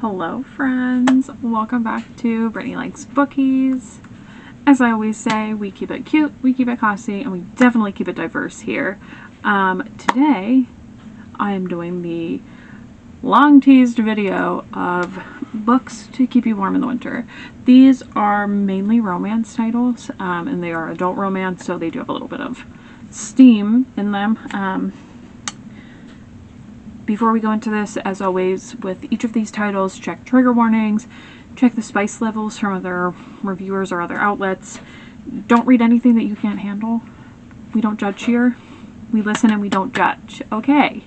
Hello friends, welcome back to Brittany Likes Bookies. As I always say, we keep it cute, we keep it classy, and we definitely keep it diverse here. Today I am doing the long teased video of books to keep you warm in the winter. These are mainly romance titles, and they are adult romance, so they do have a little bit of steam in them. Before we go into this, as always, with each of these titles, check trigger warnings, check the spice levels from other reviewers or other outlets. Don't read anything that you can't handle. We don't judge here. We listen and we don't judge. Okay.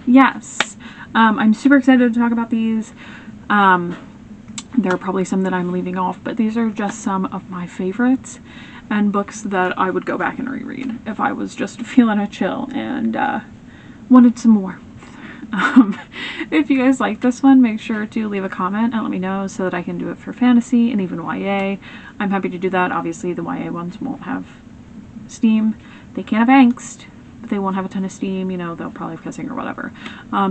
Yes. I'm super excited to talk about these. There are probably some that I'm leaving off, but these are just some of my favorites and books that I would go back and reread if I was just feeling a chill and wanted some more. If you guys like this one, make sure to leave a comment and let me know so that I can do it for fantasy and even YA. I'm happy to do that. Obviously the YA ones won't have steam. They can have angst, but they won't have a ton of steam. You know, they'll probably have kissing or whatever.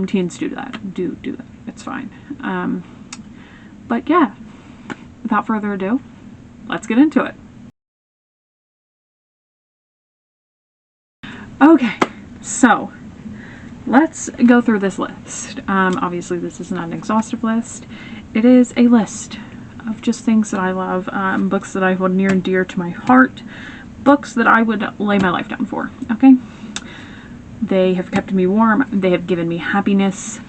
Teens do that. Do that. It's fine. But yeah, without further ado, let's get into it. Okay, so let's go through this list. Obviously this is not an exhaustive list. It is a list of just things that I love, books that I hold near and dear to my heart, books that I would lay my life down for, okay? They have kept me warm, they have given me happiness,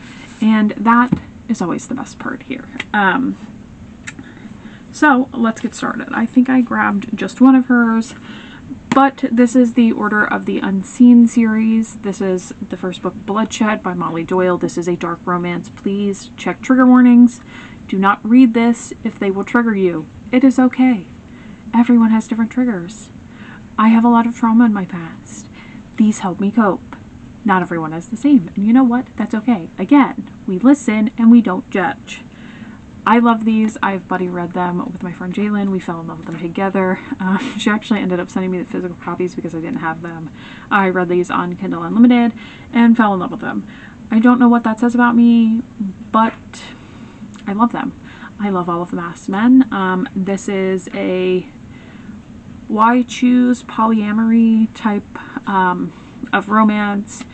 and that is always the best part here. So let's get started. I think I grabbed just one of hers. But this is the Order of the Unseen series. This is the first book, Bloodshed by Molly Doyle. This is a dark romance. Please check trigger warnings. Do not read this if they will trigger you. It is okay. Everyone has different triggers. I have a lot of trauma in my past. These help me cope. Not everyone is the same. And you know what? That's okay. Again, we listen and we don't judge. I love these. I've buddy read them with my friend Jalen. We fell in love with them together. She actually ended up sending me the physical copies because I didn't have them. I read these on Kindle Unlimited and fell in love with them. I don't know what that says about me, but I love them. I love all of the masked men. This is a why choose polyamory type of romance.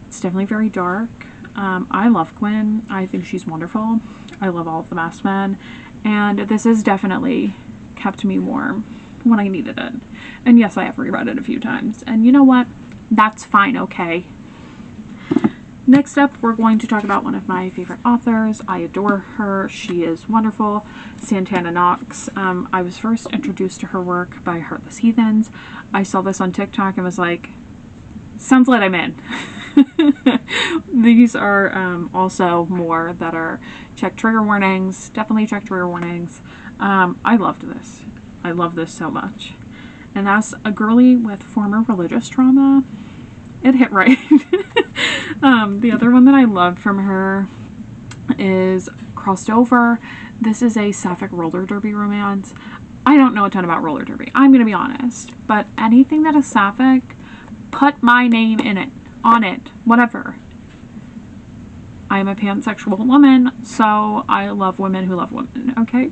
It's definitely very dark. I love Gwen. I think she's wonderful. I love all of the masked men, and this has definitely kept me warm when I needed it. And yes, I have reread it a few times, and you know what? That's fine, okay? Next up, we're going to talk about one of my favorite authors. I adore her. She is wonderful. Santana Knox. I was first introduced to her work by Heartless Heathens. I saw this on TikTok and was like, sounds like I'm in. These are also more that are check trigger warnings. Definitely check trigger warnings. I loved this. I love this so much. And as a girly with former religious trauma, it hit right. The other one that I loved from her is Crossed Over. This is a sapphic roller derby romance. I don't know a ton about roller derby, I'm going to be honest. But anything that is sapphic, put my name in it, on it, whatever. I am a pansexual woman, so I love women who love women, okay?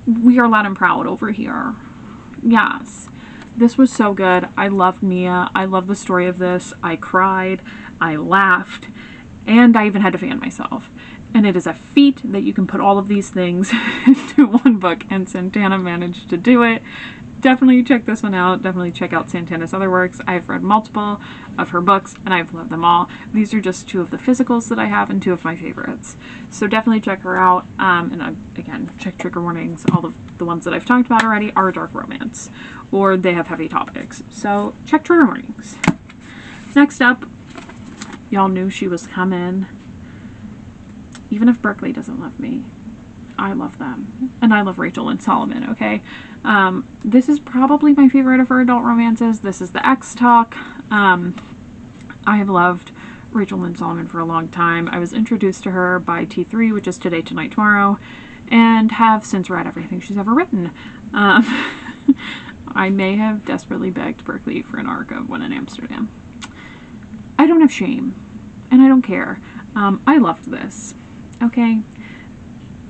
We are loud and proud over here. Yes. This was so good. I loved Mia. I love the story of this. I cried. I laughed. And I even had to fan myself. And it is a feat that you can put all of these things into one book, and Santana managed to do it. Definitely check this one out. Definitely check out Santana's other works. I've read multiple of her books and I've loved them all. These are just two of the physicals that I have and two of my favorites. So definitely check her out. Again, check trigger warnings. All of the ones that I've talked about already are dark romance or they have heavy topics. So check trigger warnings. Next up, y'all knew she was coming. Even if Berkeley doesn't love me, I love them. And I love Rachel and Solomon, okay? This is probably my favorite of her adult romances. This is the X Talk. I have loved Rachel and Solomon for a long time. I was introduced to her by T3, which is Today, Tonight, Tomorrow, and have since read everything she's ever written. I may have desperately begged Berkeley for an arc of When in Amsterdam. I don't have shame, and I don't care. I loved this. okay?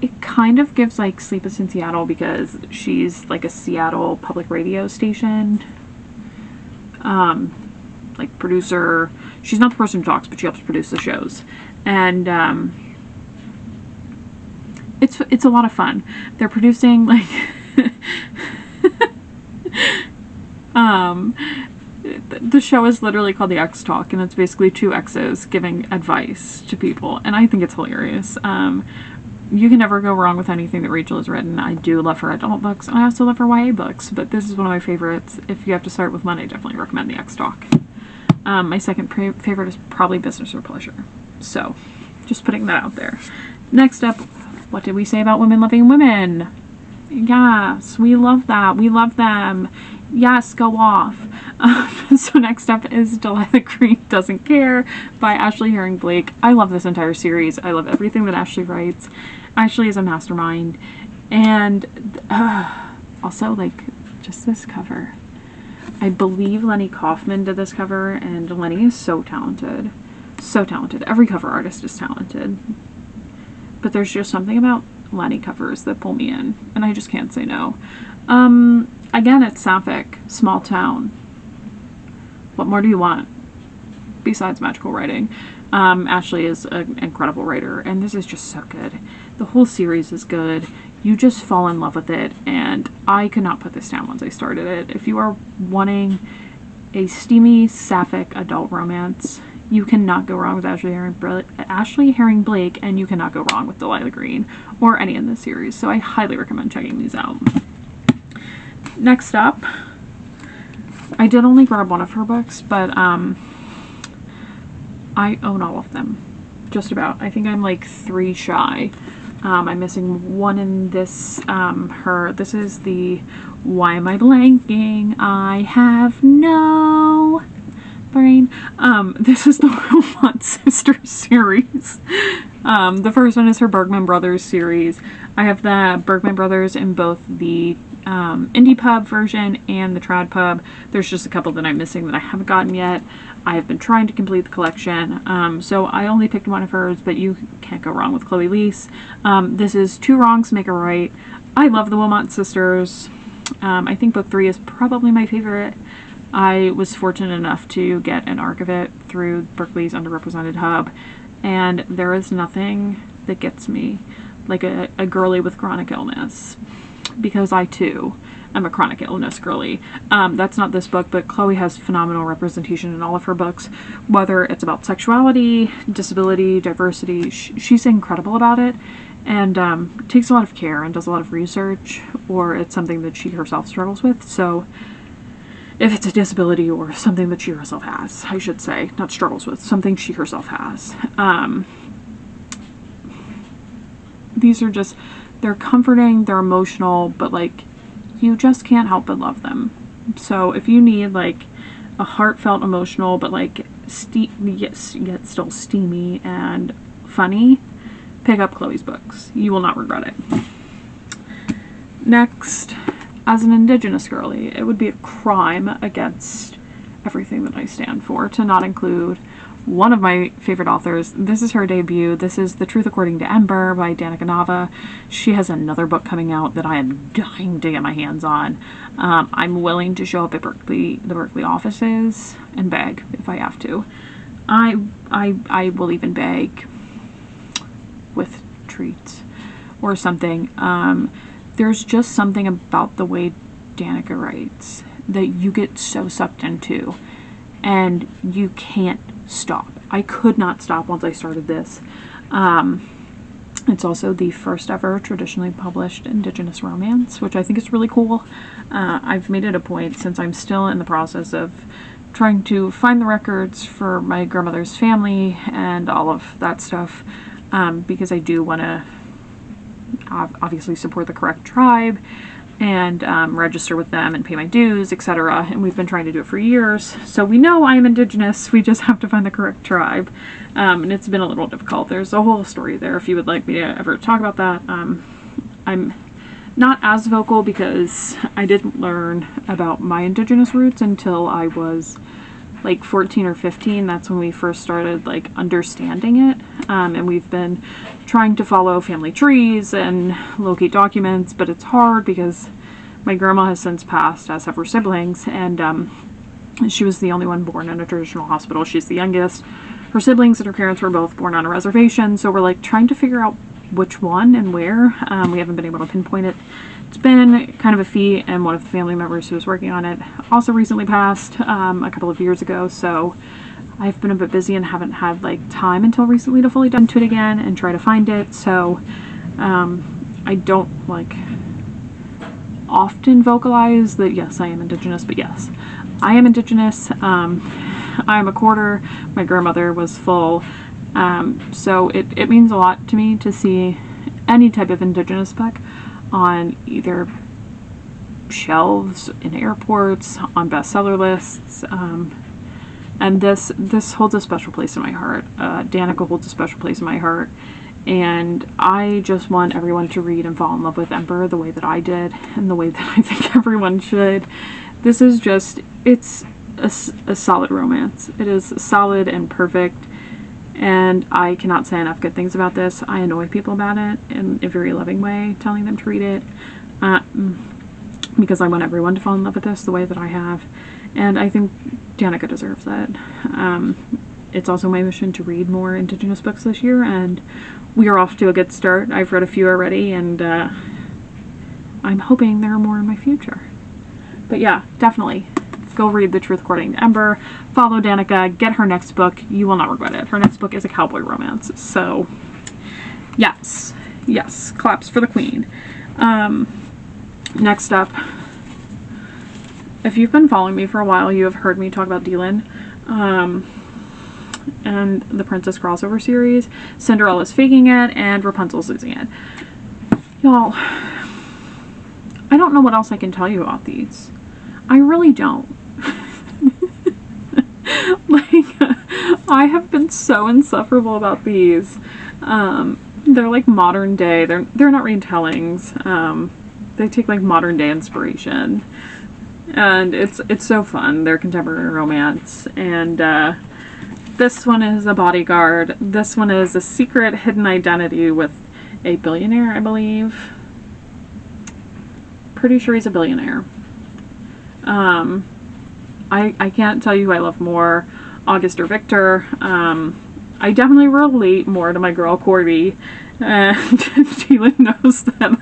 It kind of gives like Sleepless in Seattle because she's like a Seattle public radio station like producer. She's not the person who talks, but she helps produce the shows. And it's a lot of fun. They're producing like the show is literally called The X Talk, and it's basically two exes giving advice to people, and I think it's hilarious. You can never go wrong with anything that Rachel has written. I do love her adult books, and I also love her YA books, but this is one of my favorites. If you have to start with one, I definitely recommend The X Talk. My second favorite is probably Business or Pleasure. So, just putting that out there. Next up, what did we say about women loving women? Yes, we love that. We love them. Yes, go off. So next up is Delilah Green Doesn't Care by Ashley Herring Blake. I love this entire series. I love everything that Ashley writes. Ashley is a mastermind. And also, like, just this cover. I believe Lenny Kaufman did this cover, and Lenny is so talented. So talented. Every cover artist is talented. But there's just something about Lenny covers that pull me in, and I just can't say no. Again, it's sapphic, small town. What more do you want besides magical writing? Ashley is an incredible writer, and this is just so good. The whole series is good. You just fall in love with it, and I could not put this down once I started it. If you are wanting a steamy, sapphic adult romance, you cannot go wrong with Ashley Herring Blake, and you cannot go wrong with Delilah Green or any in this series. So I highly recommend checking these out. Next up, I did only grab one of her books, but I own all of them, just about. I think I'm like 3 shy. I'm missing one in this. This is the Why Am I Blanking? I Have No Brain. This is the Wilmot Sisters series. The first one is her Bergman Brothers series. I have the Bergman Brothers in both the indie pub version and the trad pub. There's just a couple that I'm missing that I haven't gotten yet. I have been trying to complete the collection, so I only picked one of hers, but you can't go wrong with Chloe Leese. This is Two Wrongs Make a Right. I love the Wilmot Sisters. I think book 3 is probably my favorite. I was fortunate enough to get an arc of it through Berkeley's Underrepresented Hub, and there is nothing that gets me like a girly with chronic illness, because I too am a chronic illness girly. That's not this book, but Chloe has phenomenal representation in all of her books, whether it's about sexuality, disability, diversity. She's incredible about it, and takes a lot of care and does a lot of research, or it's something that she herself struggles with. So if it's a disability or something that she herself has, I should say, not struggles with, something she herself has. These are just, they're comforting, they're emotional, but like, you just can't help but love them. So if you need like a heartfelt, emotional, but like yet still steamy and funny, pick up Chloe's books. You will not regret it. Next, as an Indigenous girly, it would be a crime against everything that I stand for to not include one of my favorite authors. This is her debut. This is The Truth According to Ember by Danica Nava. She has another book coming out that I am dying to get my hands on. I'm willing to show up at the Berkeley offices and beg if I have to. I will even beg with treats or something. There's just something about the way Danica writes that you get so sucked into, and you can't stop. I could not stop once I started this. It's also the first ever traditionally published Indigenous romance, which I think is really cool. I've made it a point, since I'm still in the process of trying to find the records for my grandmother's family and all of that stuff, because I do want to obviously support the correct tribe and register with them and pay my dues, etc. And we've been trying to do it for years. So we know I am Indigenous, we just have to find the correct tribe. And it's been a little difficult. There's a whole story there if you would like me to ever talk about that. I'm not as vocal because I didn't learn about my Indigenous roots until I was like 14 or 15, that's when we first started like understanding it. And we've been trying to follow family trees and locate documents, but it's hard because my grandma has since passed, as have her siblings, and she was the only one born in a traditional hospital. She's the youngest. Her siblings and her parents were both born on a reservation, so we're like trying to figure out which one and where. We haven't been able to pinpoint it. It's been kind of a feat, and one of the family members who was working on it also recently passed a couple of years ago, so I've been a bit busy and haven't had like time until recently to fully dive into it again and try to find it. So I don't like often vocalize that yes, I am Indigenous, but yes, I am Indigenous. I'm a quarter. My grandmother was full. So it means a lot to me to see any type of Indigenous book on either shelves in airports, on bestseller lists, and this holds a special place in my heart. Danica holds a special place in my heart, and I just want everyone to read and fall in love with Ember the way that I did, and the way that I think everyone should. This is just, it's a solid romance. It is solid and perfect, and I cannot say enough good things about this. I annoy people about it in a very loving way, telling them to read it, because I want everyone to fall in love with this the way that I have, and I think Danica deserves it. It's also my mission to read more Indigenous books this year, and we are off to a good start. I've read a few already, and I'm hoping there are more in my future. But yeah, definitely go read The Truth According to Ember. Follow Danica. Get her next book. You will not regret it. Her next book is a cowboy romance. So, yes. Yes. Claps for the queen. Next up, if you've been following me for a while, you have heard me talk about Dylan and the Princess Crossover series. Cinderella's faking it, and Rapunzel's losing it. Y'all, I don't know what else I can tell you about these. I really don't. I have been so insufferable about these. They're like modern day. They're not retellings. They take like modern day inspiration, and it's so fun. They're contemporary romance, and this one is a bodyguard. This one is a secret hidden identity with a billionaire, I believe. Pretty sure he's a billionaire. I can't tell you who I love more, August or Victor. I definitely relate more to my girl Corby, and Dylan knows that.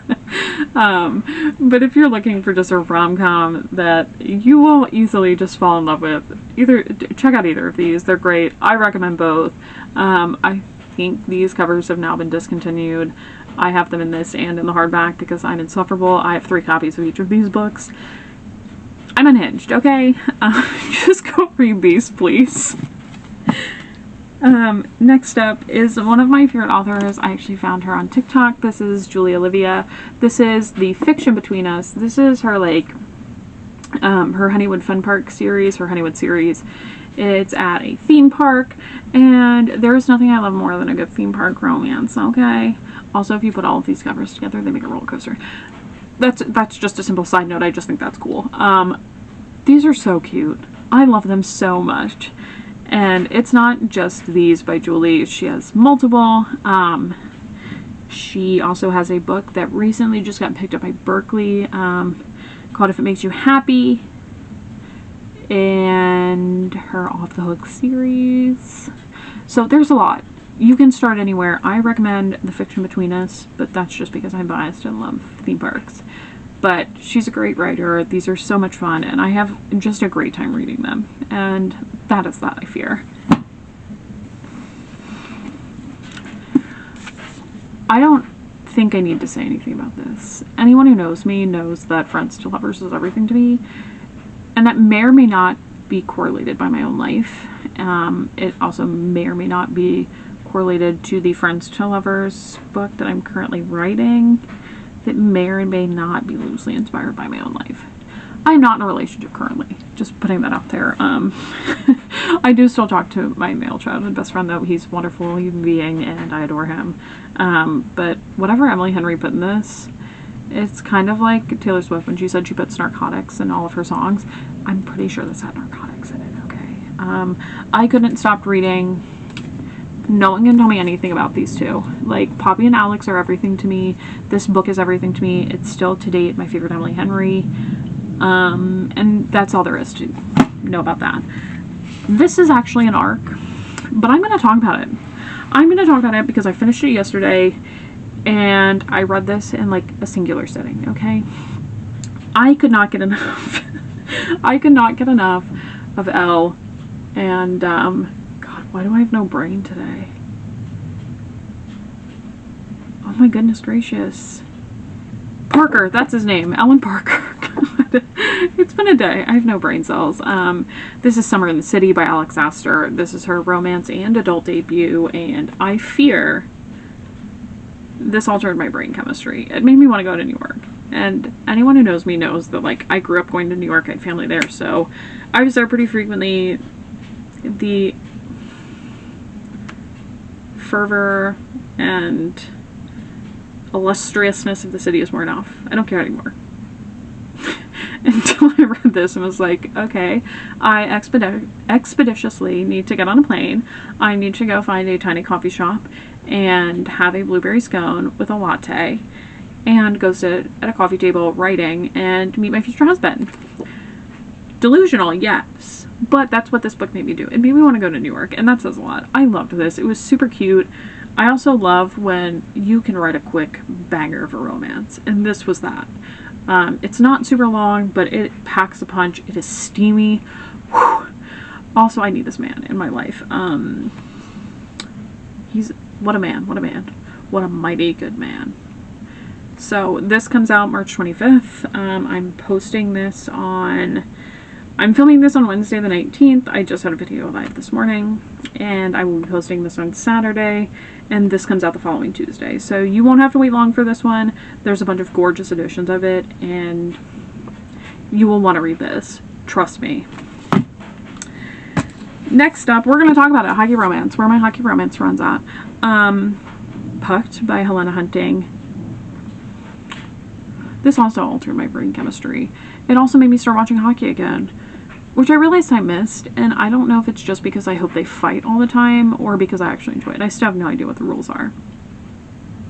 But if you're looking for just a rom-com that you will easily just fall in love with, check out either of these. They're great. I recommend both. I think these covers have now been discontinued. I have them in this and in the hardback because I'm insufferable. I have 3 copies of each of these books. I'm unhinged, okay? Just go read these, please. Next up is one of my favorite authors. I actually found her on TikTok. This is Julie Olivia. This is The Fiction Between Us. This is her, like, her Honeywood Fun Park series, her Honeywood series. It's at a theme park, and there's nothing I love more than a good theme park romance, okay? Also, if you put all of these covers together, they make a roller coaster. That's just a simple side note. I just think that's cool. These are so cute. I love them so much. And it's not just these by Julie. She has multiple. She also has a book that recently just got picked up by Berkeley called If It Makes You Happy. And her Off the Hook series. So there's a lot. You can start anywhere. I recommend The Fiction Between Us, but that's just because I'm biased and love theme parks. But she's a great writer. These are so much fun, and I have just a great time reading them. And that is that, I fear. I don't think I need to say anything about this. Anyone who knows me knows that Friends to Lovers is everything to me. And that may or may not be correlated by my own life. It also may or may not be correlated to the Friends to Lovers book that I'm currently writing. That may or may not be loosely inspired by my own life. I'm not in a relationship currently. Just putting that out there. I do still talk to my male childhood best friend, though. He's a wonderful human being, and I adore him. But whatever Emily Henry put in this, it's kind of like Taylor Swift when she said she puts narcotics in all of her songs. I'm pretty sure this had narcotics in it, okay? I couldn't stop reading. No one can tell me anything about these two. Like, Poppy and Alex are everything to me. This book is everything to me. It's still, to date, my favorite Emily Henry. And that's all there is to know about that. This is actually an arc, but I'm going to talk about it. I'm going to talk about it because I finished it yesterday, and I read this in, like, a singular sitting, okay? I could not get enough. I could not get enough of Elle, and, why do I have no brain today? Oh my goodness gracious. Parker, that's his name. Alan Parker. God. It's been a day. I have no brain cells. This is Summer in the City by Alex Astor. This is her romance and adult debut, and I fear this altered my brain chemistry. It made me want to go to New York. And anyone who knows me knows that, like, I grew up going to New York. I had family there, so I was there pretty frequently. The fervor and illustriousness of the city is worn off. I don't care anymore. Until I read this and was like, okay, I expeditiously need to get on a plane. I need to go find a tiny coffee shop and have a blueberry scone with a latte and go sit at a coffee table writing and meet my future husband. Delusional, yes. But that's what this book made me do. It made me want to go to New York, and that says a lot. I loved this. It was super cute. I also love when you can write a quick banger of a romance, and this was that. It's not super long, but it packs a punch. It is steamy. Whew. Also, I need this man in my life. What a man. What a man. What a mighty good man. So this comes out March 25th. I'm filming this on Wednesday the 19th. I just had a video live this morning, and I will be posting this on Saturday, and this comes out the following Tuesday. So you won't have to wait long for this one. There's a bunch of gorgeous editions of it, and you will want to read this. Trust me. Next up, we're going to talk about it. Hockey romance. Where my hockey romance runs at. Pucked by Helena Hunting. This also altered my brain chemistry. It also made me start watching hockey again, which I realized I missed, and I don't know if it's just because I hope they fight all the time or because I actually enjoy it. I still have no idea what the rules are.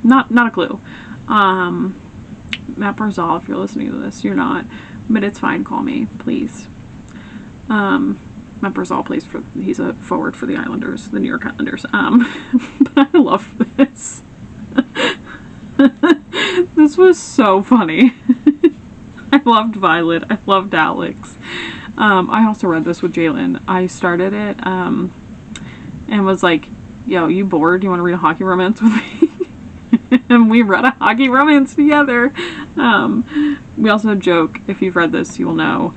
Not a clue. Matt Barzal, if you're listening to this, you're not, but it's fine. Call me, please. Matt Barzal he's a forward for the Islanders, the New York Islanders. But I love this. This was so funny. I loved Violet. I loved Alex. I also read this with Jalen. I started it and was like, yo, you bored? You want to read a hockey romance with me? And we read a hockey romance together. We also joke, if you've read this, you will know.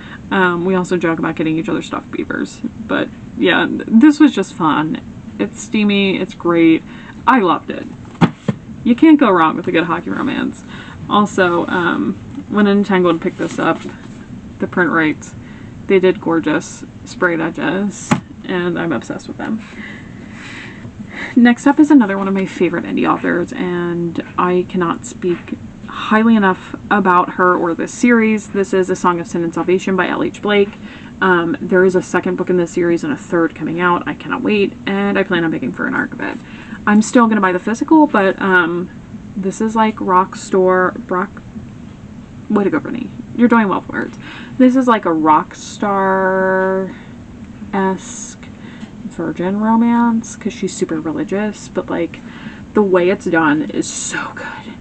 We also joke about getting each other stuffed beavers. But yeah, this was just fun. It's steamy. It's great. I loved it. You can't go wrong with a good hockey romance. Also, when Entangled picked this up, the print rights, they did gorgeous sprayed edges, and I'm obsessed with them. Next up is another one of my favorite indie authors, and I cannot speak highly enough about her or this series. This is A Song of Sin and Salvation by L.H. Blake. There is a second book in this series and a third coming out. I cannot wait, and I plan on picking for an arc of it. I'm still going to buy the physical, but this is like way to go, Brittany. You're doing well for words. This is like a rock star-esque virgin romance, because she's super religious, but like the way it's done is so good.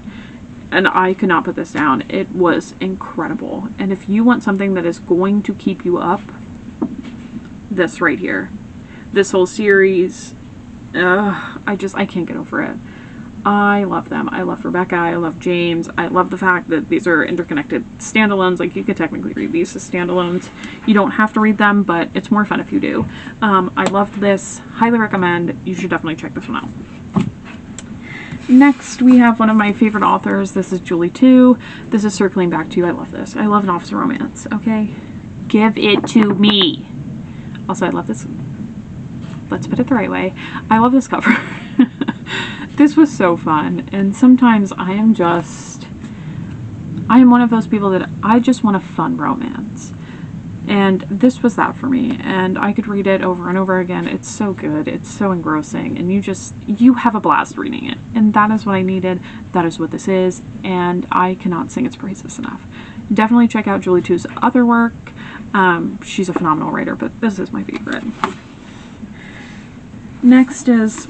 And I could not put this down. It was incredible. And if you want something that is going to keep you up, this right here. This whole series, I can't get over it. I love them. I love Rebecca. I love James. I love the fact that these are interconnected standalones. Like, you could technically read these as standalones. You don't have to read them, but it's more fun if you do. I loved this. Highly recommend. You should definitely check this one out. Next, we have one of my favorite authors. This is Julie 2. This is Circling Back to You. I love this. I love an officer romance, okay? Give it to me. Also, I love this. Let's put it the right way. I love this cover. This was so fun, and sometimes I am one of those people that I just want a fun romance. And this was that for me, and I could read it over and over again. It's so good, it's so engrossing, and you have a blast reading it. And that is what I needed, that is what this is, and I cannot sing its praises enough. Definitely check out Julie Tu's other work. She's a phenomenal writer, but this is my favorite. Next is,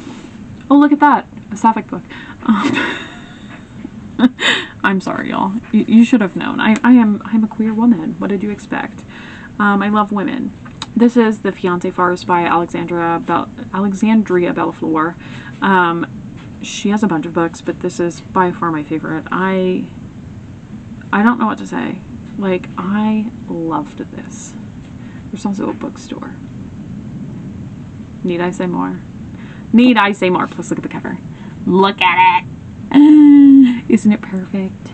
oh look at that, a sapphic book. I'm sorry, y'all. You should have known. I'm a queer woman. What did you expect? I love women. This is The Fiancé Farce by Alexandria Bellafleur. She has a bunch of books, but this is by far my favorite. I don't know what to say. Like, I loved this. There's also a bookstore. Need I say more? Need I say more? Plus, look at the cover. Look at it. Isn't it perfect?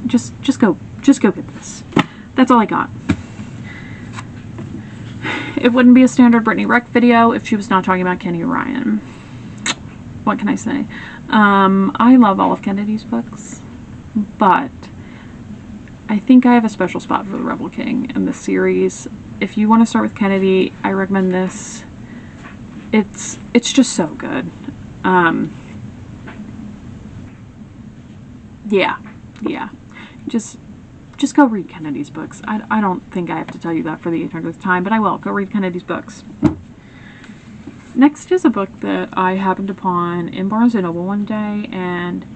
Just go get this. That's all I got. It wouldn't be a standard Brittany Rec video if she was not talking about Kenny Ryan. What can I say? I love all of Kennedy's books, but I think I have a special spot for The Rebel King in this series. If you want to start with Kennedy, I recommend this. It's just so good. Yeah. Just go read Kennedy's books. I don't think I have to tell you that for the 800th time, but I will. Go read Kennedy's books. Next is a book that I happened upon in Barnes & Noble one day, and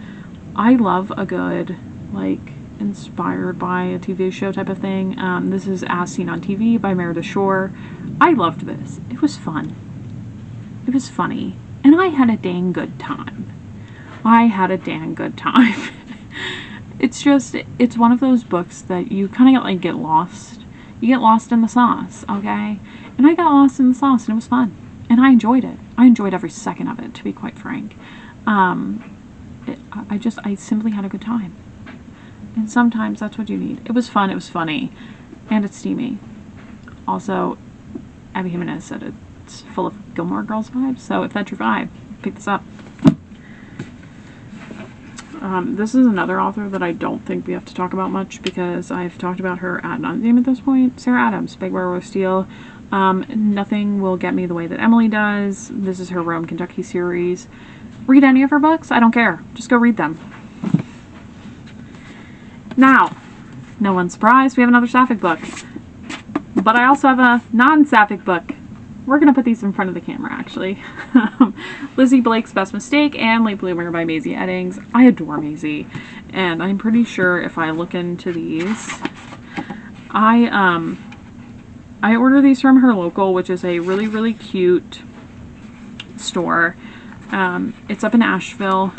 I love a good, like, inspired by a TV show type of thing. This is As Seen on TV by Meredith Shore. I loved this. It was fun. It was funny. And I had a dang good time. It's one of those books that you kind of get lost. You get lost in the sauce, okay? And I got lost in the sauce, and it was fun. And I enjoyed it. I enjoyed every second of it, to be quite frank. I simply had a good time. And sometimes that's what you need. It was fun, it was funny, and it's steamy. Also, Abby Jimenez said it's full of Gilmore Girls vibes, so if that's your vibe, pick this up. This is another author that I don't think we have to talk about much because I've talked about her ad nauseam at this point. Sarah Adams, Big Werewolf Steel. Nothing will get me the way that Emily does. This is her Rome, Kentucky series. Read any of her books? I don't care. Just go read them. Now, no one's surprised, we have another sapphic book. But I also have a non-sapphic book. We're going to put these in front of the camera, actually. Lizzie Blake's Best Mistake and Late Bloomer by Maisie Eddings. I adore Maisie, and I'm pretty sure if I look into these, I order these from her local, which is a really, really cute store. It's up in Asheville,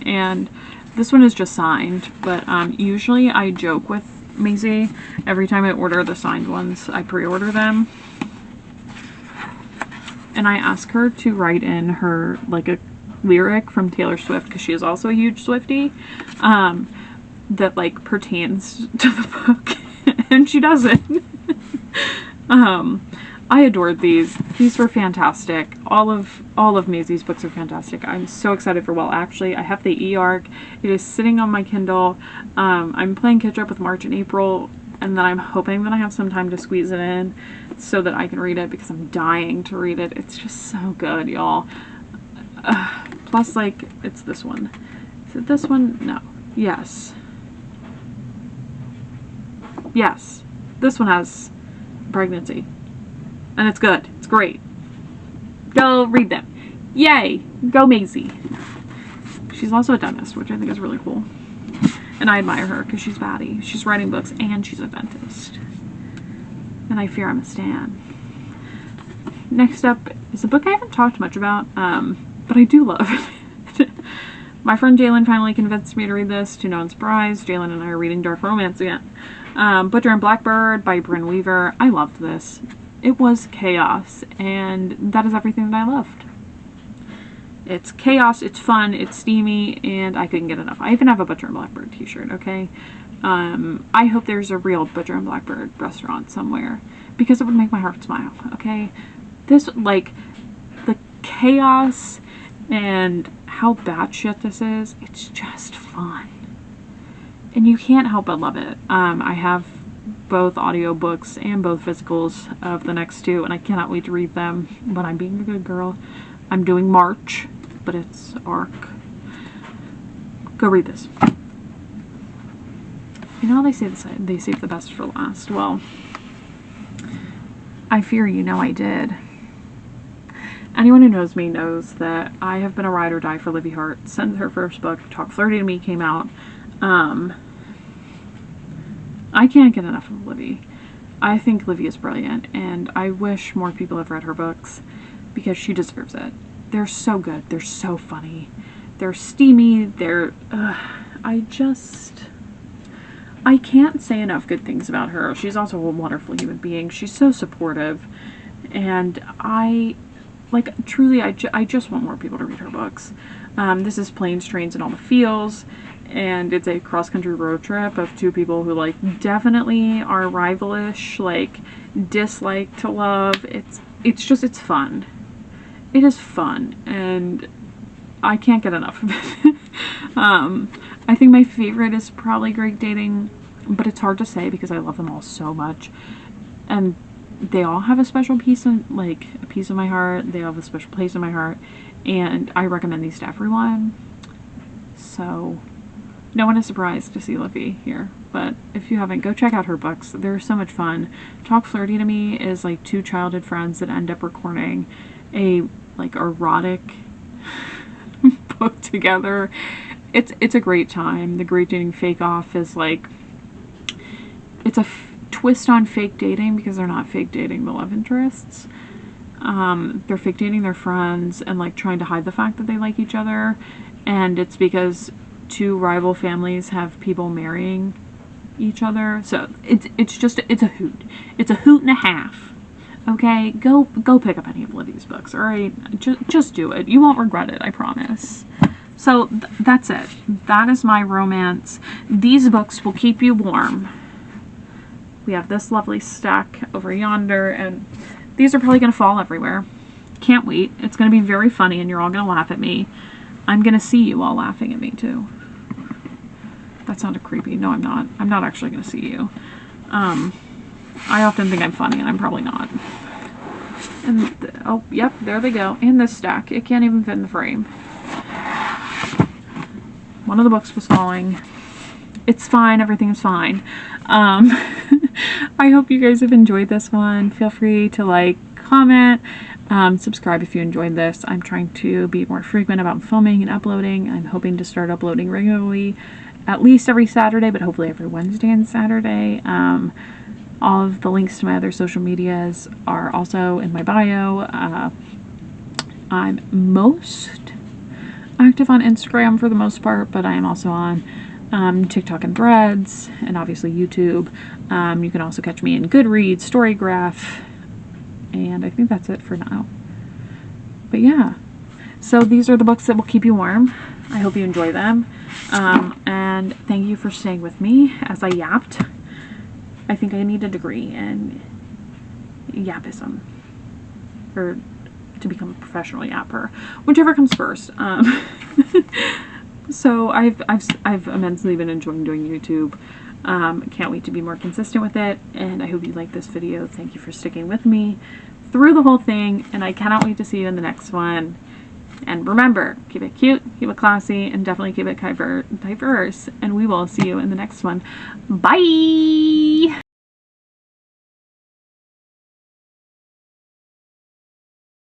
and this one is just signed, but usually I joke with Maisie. Every time I order the signed ones, I pre-order them. And I ask her to write in her, like, a lyric from Taylor Swift, because she is also a huge Swiftie, that, like, pertains to the book. And she doesn't. I adored these. These were fantastic. All of Maisie's books are fantastic. I'm so excited for Well Actually. I have the e-arc. It is sitting on my Kindle. I'm playing catch up with March and April, and then I'm hoping that I have some time to squeeze it in so that I can read it, because I'm dying to read it. It's just so good, y'all. Plus, like, it's this one. Is it this one? No. Yes. Yes. This one has pregnancy. And it's good. It's great. Go read them. Yay! Go Maisie. She's also a dentist, which I think is really cool. And I admire her because she's batty. She's writing books and she's a dentist. And I fear I'm a stan. Next up is a book I haven't talked much about, but I do love. My friend Jalen finally convinced me to read this, to no one's surprise. Jalen and I are reading dark romance again. Butcher and Blackbird by Bryn Weaver. I loved this. It was chaos, and that is everything that I loved. It's chaos, it's fun, it's steamy, and I couldn't get enough. I even have a Butcher and Blackbird t-shirt, okay? I hope there's a real Butcher and Blackbird restaurant somewhere, because it would make my heart smile, okay? This, like, the chaos and how batshit this is, it's just fun. And you can't help but love it. I have both audiobooks and both physicals of the next two, and I cannot wait to read them. But I'm being a good girl. I'm doing March, but it's ARC. Go read this. You know how they say this, they save the best for last? Well, I fear you know I did. Anyone who knows me knows that I have been a ride or die for Livy Hart since her first book, Talk Flirty to Me, came out. I can't get enough of Livy. I think Livy is brilliant, and I wish more people have read her books because she deserves it. They're so good. They're so funny. They're steamy. They're... I can't say enough good things about her. She's also a wonderful human being. She's so supportive, and truly, I just want more people to read her books. This is Planes, Trains, and All the Feels, and it's a cross-country road trip of two people who, like, definitely are rivalish, like, dislike to love. It's fun. It is fun, and I can't get enough of it. I think my favorite is probably Greek Dating, but it's hard to say because I love them all so much, and they all have a special piece of my heart. They all have a special place in my heart, and I recommend these to everyone. So no one is surprised to see Livy here, but if you haven't, go check out her books. They're so much fun. Talk Flirty to Me is like two childhood friends that end up recording a erotic book together. It's a great time. The Great Dating Fake Off is like, it's a twist on fake dating because they're not fake dating the love interests. They're fake dating their friends and like trying to hide the fact that they like each other, and it's because two rival families have people marrying each other. So it's a hoot. It's a hoot and a half. Okay, go pick up any of Livy's books. All right, just do it. You won't regret it, I promise. So that's it. That is my romance. These books will keep you warm. We have this lovely stack over yonder, and these are probably going to fall everywhere. Can't wait. It's going to be very funny, and you're all going to laugh at me. I'm going to see you all laughing at me, too. That sounded creepy. No, I'm not. I'm not actually going to see you. I often think I'm funny, and I'm probably not. And, oh, yep, there they go. And this stack. It can't even fit in the frame. One of the books was falling. It's fine. Everything's fine. I hope you guys have enjoyed this one. Feel free to like, comment, subscribe if you enjoyed this. I'm trying to be more frequent about filming and uploading. I'm hoping to start uploading regularly, at least every Saturday, but hopefully every Wednesday and Saturday. All of the links to my other social medias are also in my bio. I'm most active on Instagram for the most part, but I am also on TikTok and Threads, and obviously YouTube. You can also catch me in Goodreads, Storygraph, and I think that's it for now. But yeah, so these are the books that will keep you warm. I hope you enjoy them, and thank you for staying with me as I yapped. I think I need a degree in yapism, or to become a professional yapper, whichever comes first. So I've immensely been enjoying doing YouTube. Can't wait to be more consistent with it, and I hope you like this video. Thank you for sticking with me through the whole thing, and I cannot wait to see you in the next one. And remember, keep it cute, keep it classy, and definitely keep it diverse, and we will see you in the next one. Bye!